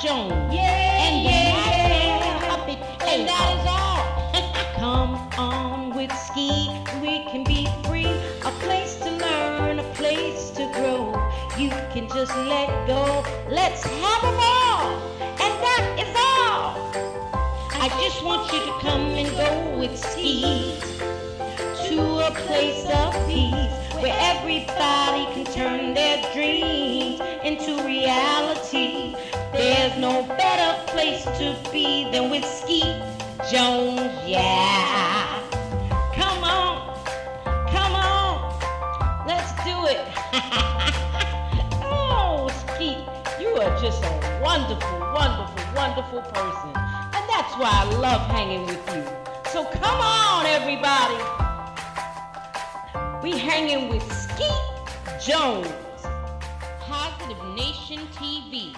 Jones and the Puppet and that is all. Come on with Skeet, we can be free. A place to learn, a place to grow. You can just let go. Let's have a ball, and that is all. I just want you to come and go with Skeet to a place of peace where everybody can turn their dreams into reality. There's no better place to be than with Skeet Jones, yeah. Come on, let's do it. Oh, Skeet, you are just a wonderful, wonderful, wonderful person. And that's why I love hanging with you. So come on, everybody. We hanging with Skeet Jones, Positive Nation TV.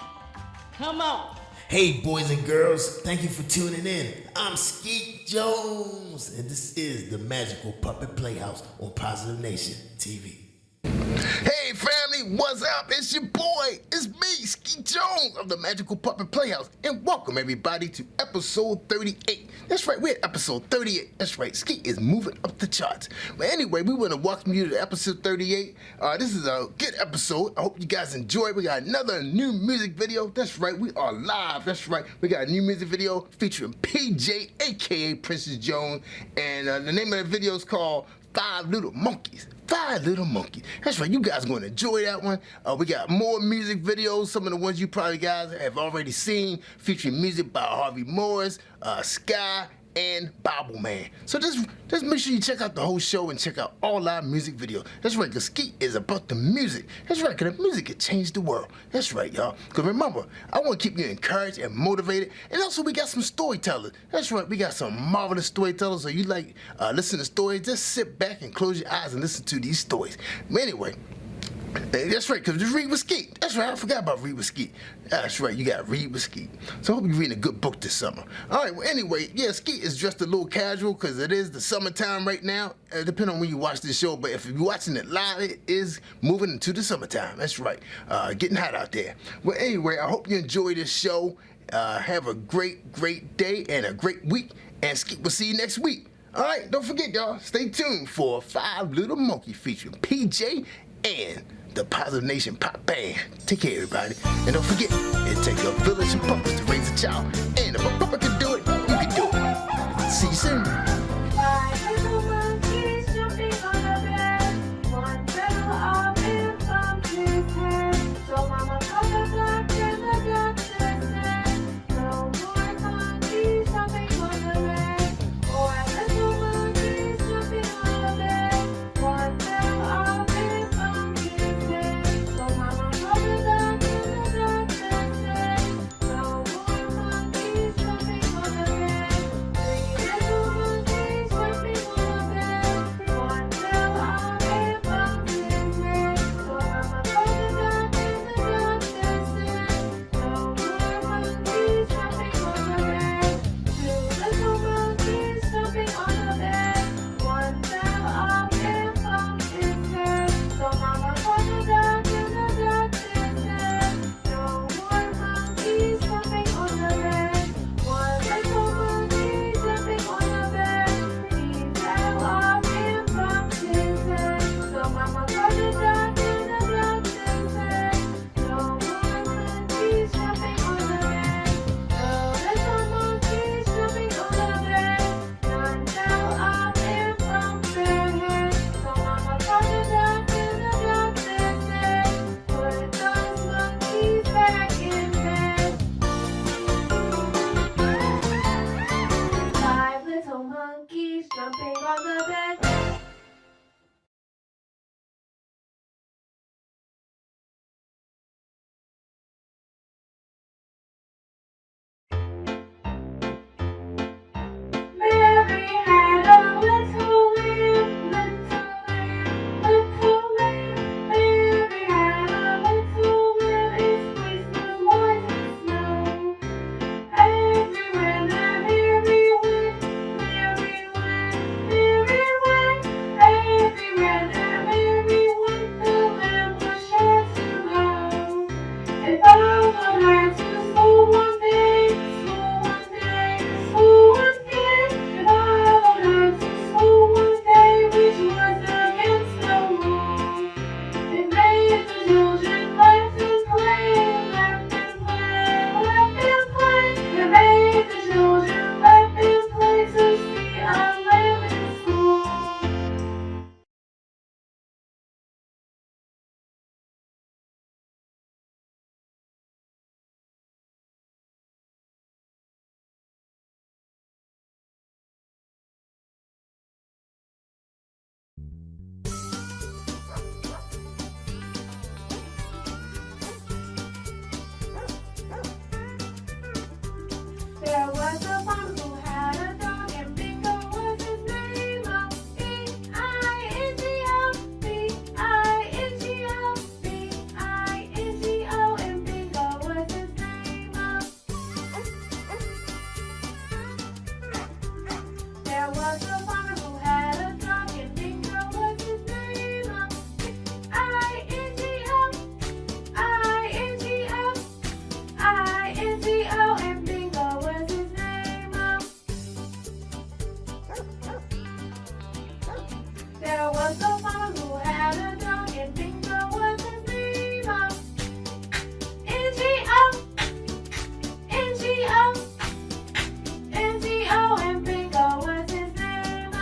Come on. Hey, boys and girls, thank you for tuning in. I'm Skeet Jones, and this is the Magical Puppet Playhouse on Positive Nation TV. Hey family, what's up? It's your boy, it's me, Skeet Jones of the Magical Puppet Playhouse, and welcome everybody to episode 38. That's right, we're at episode 38. That's right, Skeet is moving up the charts. But anyway, we want to welcome you to episode 38. This is a good episode. I hope you guys enjoy it. We got another new music video. That's right, we are live. That's right, we got a new music video featuring PJ, aka Princess Jones, and the name of the video is called Five Little Monkeys. Five Little Monkeys. That's right, you guys are going to enjoy that one. We got more music videos, some of the ones you probably guys have already seen, featuring music by Harvey Morris, Sky, and Bible Man. So just make sure you check out the whole show and check out all our music videos. That's right, because Skeet is about the music. That's right, because the music can change the world. That's right, y'all. Because remember, I want to keep you encouraged and motivated. And also, we got some storytellers. That's right, we got some marvelous storytellers. So you like listen to stories, just sit back and close your eyes and listen to these stories. But anyway, that's right, because just read with Skeet. That's right, I forgot about read with Skeet. That's right, you got to read with Skeet. So I hope you're reading a good book this summer. All right, well, anyway, yeah, Skeet is dressed a little casual because it is the summertime right now, depending on when you watch this show. But if you're watching it live, it is moving into the summertime. That's right, getting hot out there. Well, anyway, I hope you enjoy this show. Have a great, great day and a great week. And Skeet will see you next week. All right, don't forget, y'all, stay tuned for Five Little Monkeys featuring PJ and the Positive Nation Pop Band. Take care, everybody. And don't forget, it takes a village of puppets to raise a child. And if a puppet can do it, you can do it. See you soon. Five little monkeys jumping on a bed. One fell off and bumped his head. So Mama called the doctor and the doctor said, no more monkeys jumping on the bed. Four little monkeys jumping on a bed. One fell off and bumped his head. So Mama called the doctor and the doctor said, no more monkeys jumping on the bed. had to school one day, school one day, school one day. The Bible had to school one day, which was against the rules. They made the children left and play, left and play, left and play. They made the children left and play to see a lamb in school. There was a farmer who had a dog, and Bingo was his name. B-I-N-G-O, B-I-N-G-O, B-I-N-G-O, and Bingo was his name. There was a farmer who had a dog, and Bingo was his name. I-N-G-O, I-N-G-O, I-N-G-O, and Bingo was his name. There was a farmer who had a dog, and Bingo was his name. N-G-O, N-G-O, N-G-O, and Bingo was his name.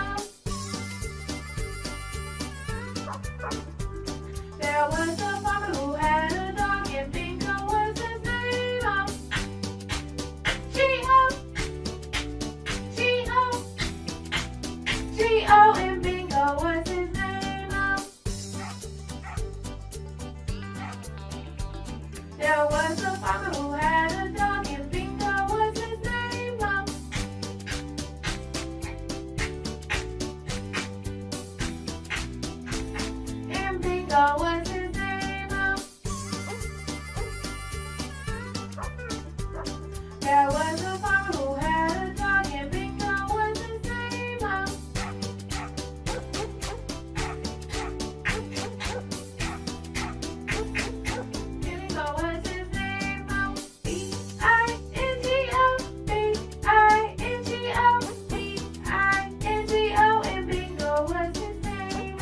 There was a farmer who had a dog, and Bingo was his name. G-O, G-O, G-O, and Bingo was his name. There was a farmer who had a dog, and Bingo was his name. And Bingo was his name. There was a farmer who had a dog, and Bingo was his name. Bingo was his name. B-I-N-G-O, B-I-N-G-O, B-I-N-G-O, and Bingo was his name.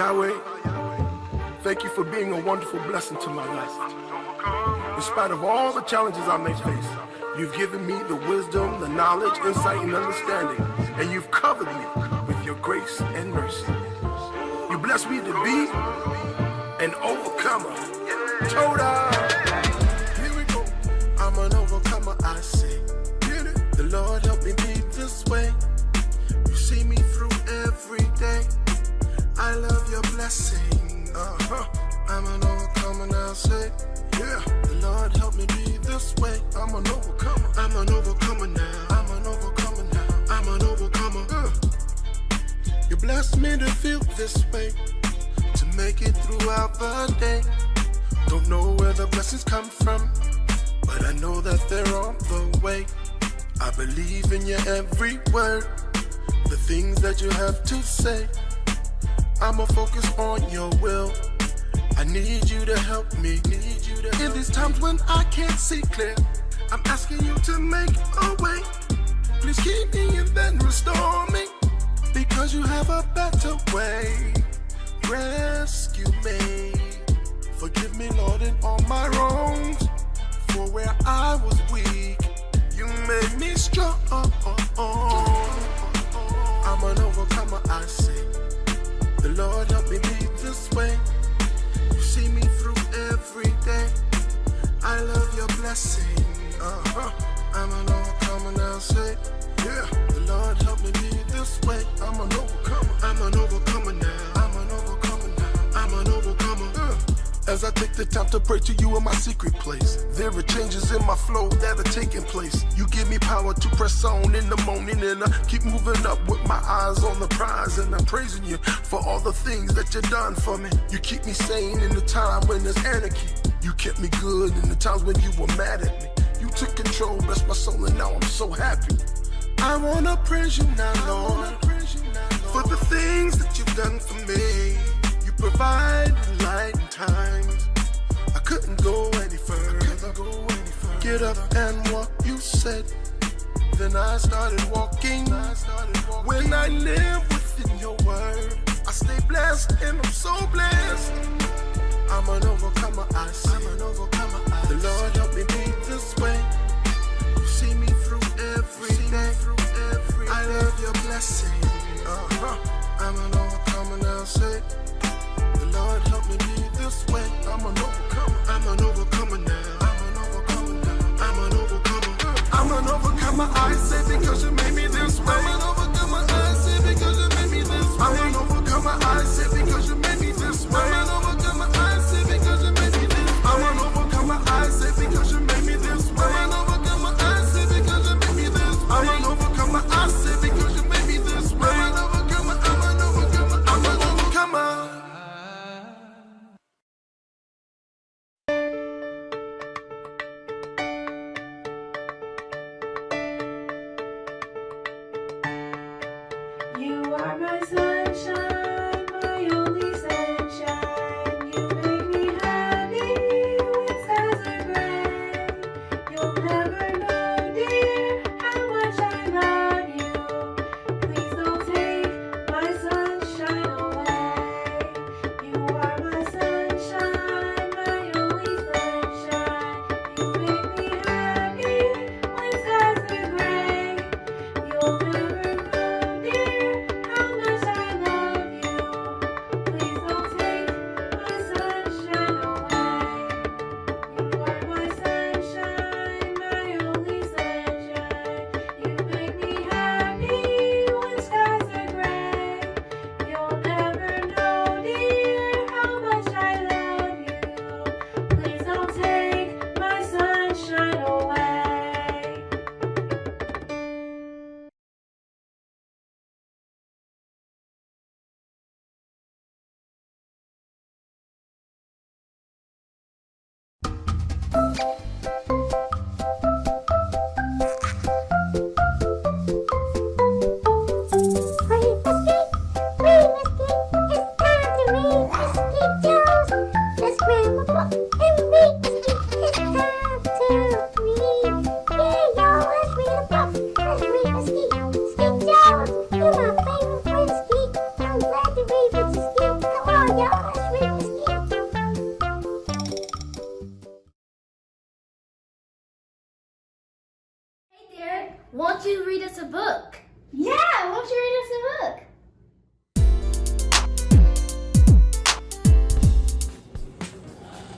Yahweh, thank you for being a wonderful blessing to my life. In spite of all the challenges I may face, you've given me the wisdom, the knowledge, insight, and understanding, and you've covered me with your grace and mercy. You blessed me to be an overcomer. Toda. Here we go. I'm an overcomer, I say. The Lord help me be this way. You see me through every day. I love your blessing. I'm an overcomer now, say. Yeah. The Lord help me be this way. I'm an overcomer. I'm an overcomer now. I'm an overcomer now. I'm an overcomer. You blessed me to feel this way, to make it throughout the day. Don't know where the blessings come from, but I know that they're on the way. I believe in your every word, the things that you have to say. I'ma focus on your will. I need you to help me. In these times when I can't see clear, I'm asking you to make a way. Please keep me and then restore me, because you have a better way. Rescue me. Forgive me, Lord, in all my wrongs. For where I was weak, you made me strong. I'm an overcomer, I say. The Lord help me be this way. You see me through every day. I love your blessing. I'm an overcomer now, say. Yeah. The Lord help me be this way. I'm an overcomer. I'm an overcomer now. I'm an overcomer now. I'm an overcomer. As I take the time to pray to you in my secret place, there are changes in my flow that are taking place. You give me power to press on in the morning, and I keep moving up with my eyes on the prize. And I'm praising you for all the things that you've done for me. You keep me sane in the time when there's anarchy. You kept me good in the times when you were mad at me. You took control, blessed my soul, and now I'm so happy. I wanna praise you now, Lord, for the things that you've done for me. You provide light in times I couldn't go any further. Get up and walk, you said. Then I started walking. When I live within your word, I stay blessed and I'm so blessed. I'm an overcomer, I say. I'm an overcomer, the Lord help me be this way. You see me through every day. I love your blessing. I'm an overcomer now, say. The Lord help me be this way. I'm an overcomer. I'm an overcomer now. I'm an overcomer now. I'm an overcomer. I'm an overcomer, I say, because you made me this way. I'm an overcomer, I say, because you made me this way. I'm an overcomer, I say, because you made me this way. I'm an overcomer, I say, because you made me this way. I'm an overcomer, I say, because you made me this way. I'm an overcomer, I say, because you made me this way. I'm an overcomer, I say, because you made me this way. I'm an overcomer, I'm an overcomer, I'm an overcomer. won't you read us a book? Yeah, won't you read us a book?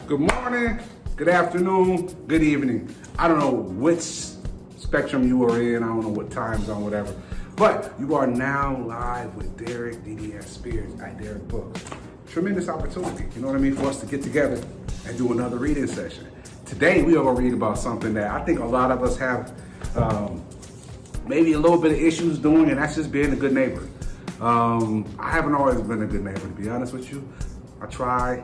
Good morning, good afternoon, good evening. I don't know which spectrum you are in. I don't know what time zone, whatever. But you are now live with Derek DDS Spears at Derek Books. Tremendous opportunity, you know what I mean, for us to get together and do another reading session. Today we are going to read about something that I think a lot of us have maybe a little bit of issues doing, and that's just being a good neighbor. I haven't always been a good neighbor, to be honest with you. I try,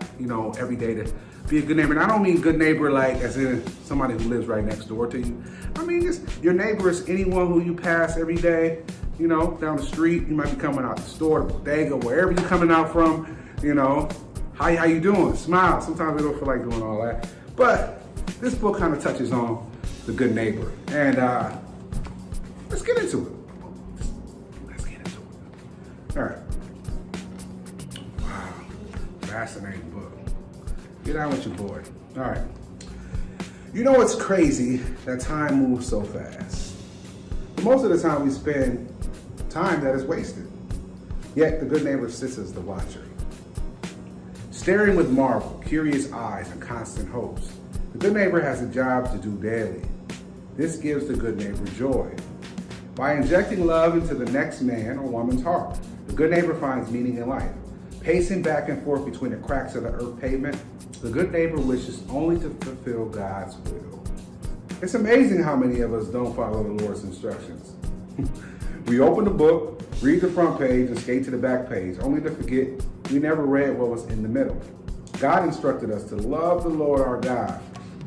every day to be a good neighbor. And I don't mean good neighbor like as in somebody who lives right next door to you. I mean just your neighbor is anyone who you pass every day, down the street. You might be coming out the store, the bodega, wherever you're coming out from, how you doing? Smile. Sometimes we don't feel like doing all that. But this book kind of touches on the good neighbor. And let's get into it. All right. Wow. Fascinating book. Get on with your boy. All right. It's crazy that time moves so fast. But most of the time we spend time that is wasted. Yet the good neighbor sits as the watcher. Staring with marvel, curious eyes, and constant hopes, the good neighbor has a job to do daily. This gives the good neighbor joy. By injecting love into the next man or woman's heart, the good neighbor finds meaning in life. Pacing back and forth between the cracks of the earth pavement, the good neighbor wishes only to fulfill God's will. It's amazing how many of us don't follow the Lord's instructions. We open the book, read the front page, and skate to the back page, only to forget we never read what was in the middle. God instructed us to love the Lord our God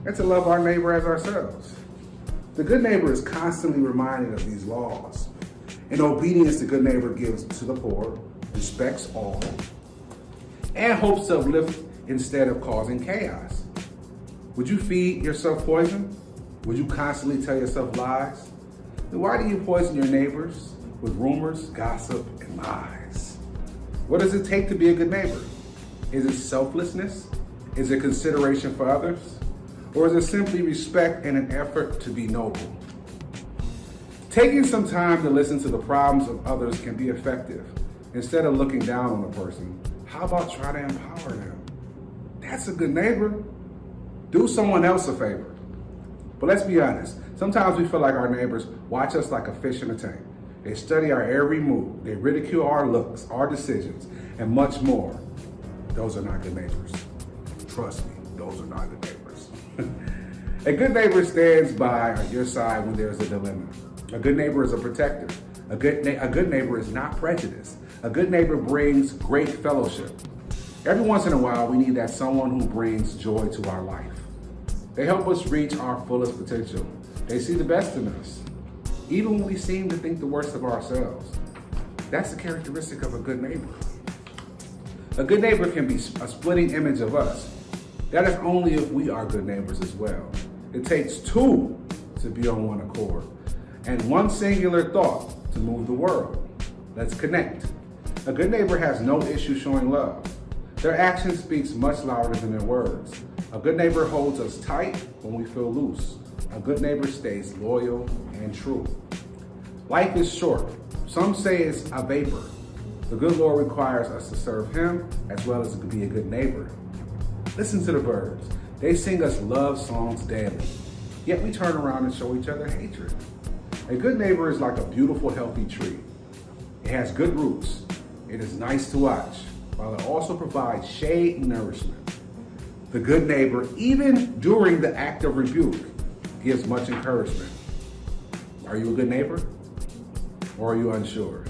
and to love our neighbor as ourselves. The good neighbor is constantly reminded of these laws. In obedience, the good neighbor gives to the poor, respects all, and hopes to uplift instead of causing chaos. Would you feed yourself poison? Would you constantly tell yourself lies? Then why do you poison your neighbors with rumors, gossip, and lies? What does it take to be a good neighbor? Is it selflessness? Is it consideration for others? Or is it simply respect and an effort to be noble? Taking some time to listen to the problems of others can be effective. Instead of looking down on a person, how about try to empower them? That's a good neighbor. Do someone else a favor. But let's be honest, sometimes we feel like our neighbors watch us like a fish in a tank. They study our every move. They ridicule our looks, our decisions, and much more. Those are not good neighbors. Trust me, those are not good neighbors. A good neighbor stands by your side when there's a dilemma. A good neighbor is a protector. A good neighbor is not prejudiced. A good neighbor brings great fellowship. Every once in a while, we need that someone who brings joy to our life. They help us reach our fullest potential. They see the best in us, even when we seem to think the worst of ourselves. That's the characteristic of a good neighbor. A good neighbor can be a splitting image of us. That is only if we are good neighbors as well. It takes two to be on one accord, and one singular thought to move the world. Let's connect. A good neighbor has no issue showing love. Their action speaks much louder than their words. A good neighbor holds us tight when we feel loose. A good neighbor stays loyal and true. Life is short. Some say it's a vapor. The good Lord requires us to serve Him as well as to be a good neighbor. Listen to the birds. They sing us love songs daily. Yet we turn around and show each other hatred. A good neighbor is like a beautiful, healthy tree. It has good roots. It is nice to watch, while it also provides shade and nourishment. The good neighbor, even during the act of rebuke, gives much encouragement. Are you a good neighbor? Or are you unsure?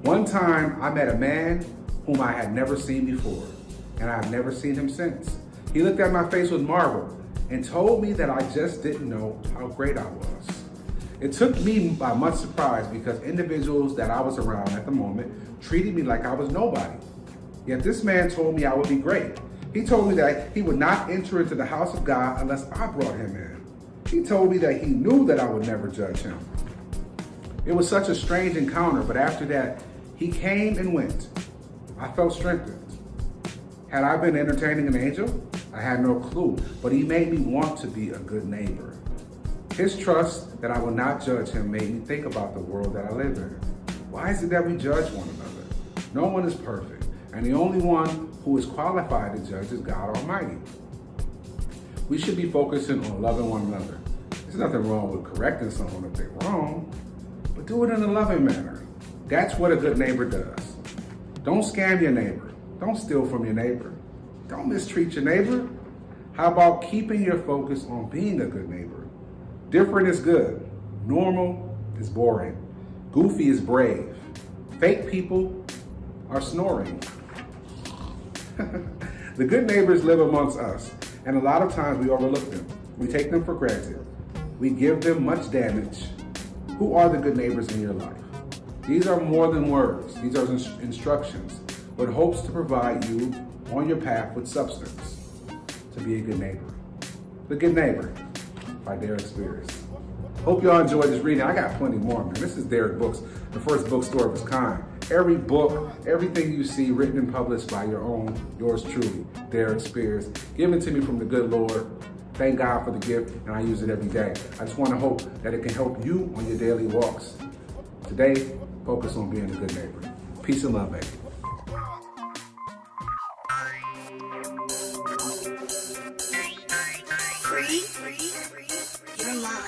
One time, I met a man whom I had never seen before, and I have never seen him since. He looked at my face with marvel and told me that I just didn't know how great I was. It took me by much surprise because individuals that I was around at the moment treated me like I was nobody. Yet this man told me I would be great. He told me that he would not enter into the house of God unless I brought him in. He told me that he knew that I would never judge him. It was such a strange encounter, but after that, he came and went. I felt strengthened. Had I been entertaining an angel? I had no clue, but he made me want to be a good neighbor. His trust that I will not judge him made me think about the world that I live in. Why is it that we judge one another? No one is perfect, and the only one who is qualified to judge is God Almighty. We should be focusing on loving one another. There's nothing wrong with correcting someone if they're wrong, but do it in a loving manner. That's what a good neighbor does. Don't scam your neighbor. Don't steal from your neighbor. Don't mistreat your neighbor. How about keeping your focus on being a good neighbor? Different is good. Normal is boring. Goofy is brave. Fake people are snoring. The good neighbors live amongst us, and a lot of times we overlook them. We take them for granted. We give them much damage. Who are the good neighbors in your life? These are more than words. These are instructions with hopes to provide you on your path with substance to be a good neighbor. The Good Neighbor by Derek Spears. Hope y'all enjoyed this reading. I got plenty more, man. This is Derek Books, the first bookstore of its kind. Every book, everything you see written and published by yours truly, Derek Spears, given to me from the good Lord. Thank God for the gift, and I use it every day. I just want to hope that it can help you on your daily walks. Today, focus on being a good neighbor. Peace and love, baby. Free, you're mine.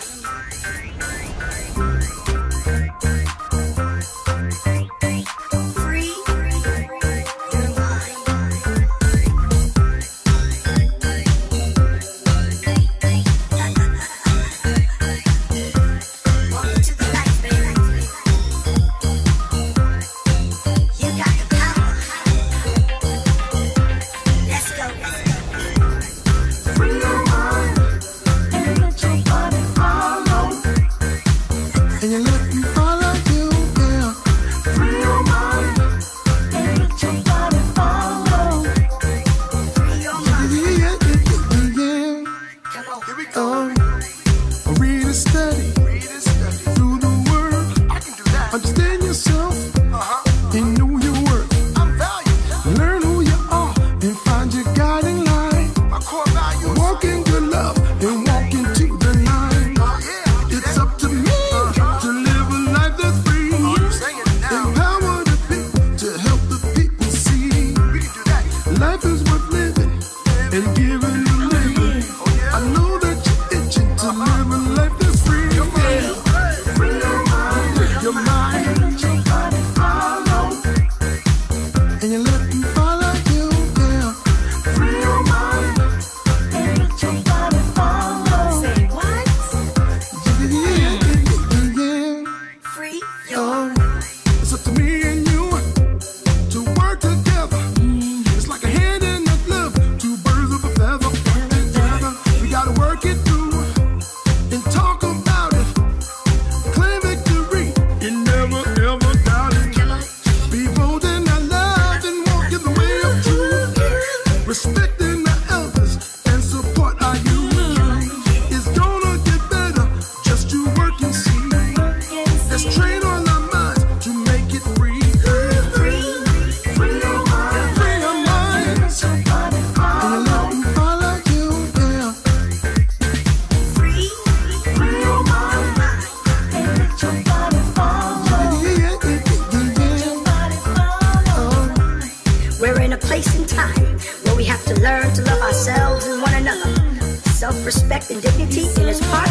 Self-respect and dignity in its part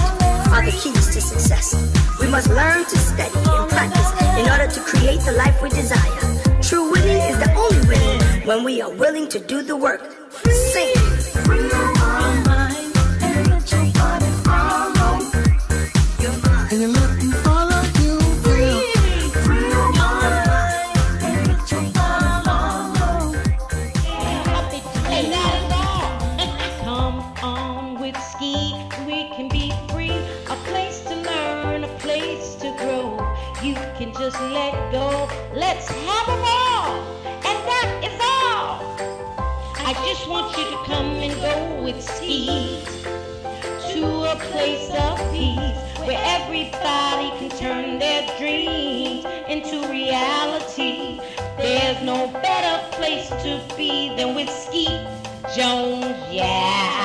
are the keys to success. We must learn to study and practice in order to create the life we desire. True winning is the only winning when we are willing to do the work. Sing. Free your mind and let your body follow your mind. And you let me follow you. Free your mind and let your body follow. And that is all. Come on with Skeet, we can be free. A place to learn, a place to grow. You can just let go. Let's have a ball. And that is all. I just want you to come and go with Skeet to a place of peace where everybody can turn their dreams into reality. There's no better place to be than with Skeet Jones, yeah.